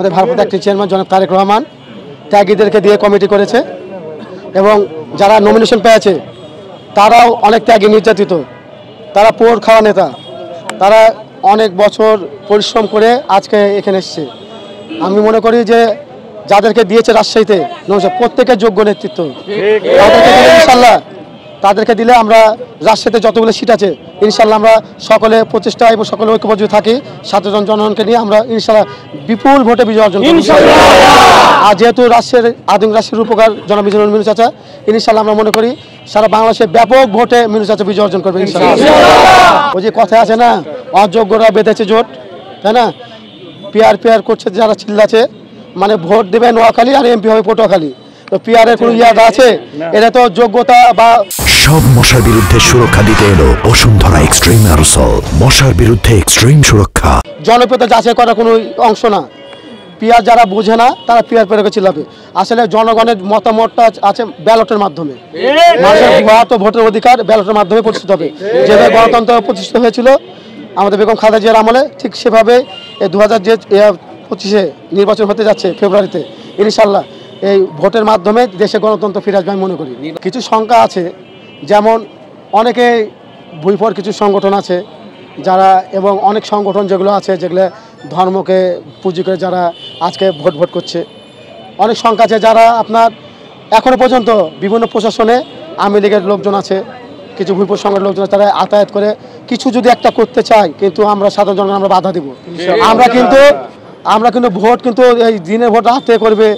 আমাদের ভারপ্রাপ্ত একটি চেয়ারম্যান জনাব তারেক রহমান ত্যাগীদেরকে দিয়ে কমিটি করেছে এবং যারা নমিনেশন পেয়েছে তারাও অনেক ত্যাগী নির্যাতিত, তারা পোর খাওয়া নেতা, তারা অনেক বছর পরিশ্রম করে আজকে এখানে এসছে। আমি মনে করি যে যাদেরকে দিয়েছে রাজশাহীতে প্রত্যেকের যোগ্য নেতৃত্ব, তাদেরকে দিলে ইনশাল্লাহ, তাদেরকে দিলে আমরা রাজশাহীতে যতগুলো সিট আছে ইনশাল্লাহ আমরা সকলে প্রচেষ্টা এবং সকলে ঐক্যবদ্ধ থাকি, সাধারণ জনগণকে নিয়ে আমরা ইনশাল্লাহ বিপুল ভোটে বিজয় অর্জন করব। আর যেহেতু আদিম রাজশাহীর উপকার জনাব মিজানুর মিনু চাচা, ইনশাল্লাহ আমরা মনে করি সারা বাংলাদেশে ব্যাপক ভোটে মিনু চাচা বিজয় অর্জন করবে ইনশাল্লাহ। ওই যে কথায় আছে না, অযোগ্যরা বেঁধেছে জোট, তাই না? পিয়ার করছে যারা চিল্লাছে, মানে ভোট দেবে নোয়াখালী আর এমপি হবে পটুয়াখালী, তো পিয়ারের কোনো ইয়াদা আছে? এটা তো যোগ্যতা বা সব মশার বিরুদ্ধে সুরক্ষা দিতে এলো বসুন্ধরা এক্সট্রিম অ্যারোসল। মশার বিরুদ্ধে এক্সট্রিম সুরক্ষা। জনপ্রিয়তা যাচাই করার কোনো অংশ না। পিয়ার যারা বোঝে না তারা পিয়ার পেরে চিল্লাবে। আসলে জনগণের মতামতটা আছে ব্যালটের মাধ্যমে, মানুষের ভোটের অধিকার ব্যালটের মাধ্যমে প্রতিষ্ঠিত হবে। যেভাবে গণতন্ত্র প্রতিষ্ঠিত হয়েছিল আমাদের বেগম খালেদা জিয়ার আমলে, ঠিক সেভাবে এই 2025 নির্বাচন হতে যাচ্ছে ফেব্রুয়ারিতে, ইনশাল্লাহ এই ভোটের মাধ্যমে দেশে গণতন্ত্র ফিরে আসবে আমি মনে করি। কিছু শঙ্কা আছে, যেমন অনেকে ভুইফর কিছু সংগঠন আছে যারা, এবং অনেক সংগঠন যেগুলো আছে যেগুলো ধর্মকে পুঁজি করে যারা আজকে ভোট করছে। অনেক সংখ্যা আছে যারা আপনার এখনও পর্যন্ত বিভিন্ন প্রশাসনে আওয়ামী লীগের লোকজন আছে, কিছু ভুইফর সংগঠনের লোকজন তারা আতায়াত করে কিছু যদি একটা করতে চায়, কিন্তু আমরা সাধারণ জনগণ আমরা বাধা দিব। আমরা কিন্তু ভোট কিন্তু এই দিনের ভোট রাতে করবে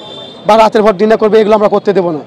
বা রাতের ভোট দিনে করবে, এগুলো আমরা করতে দেবো না।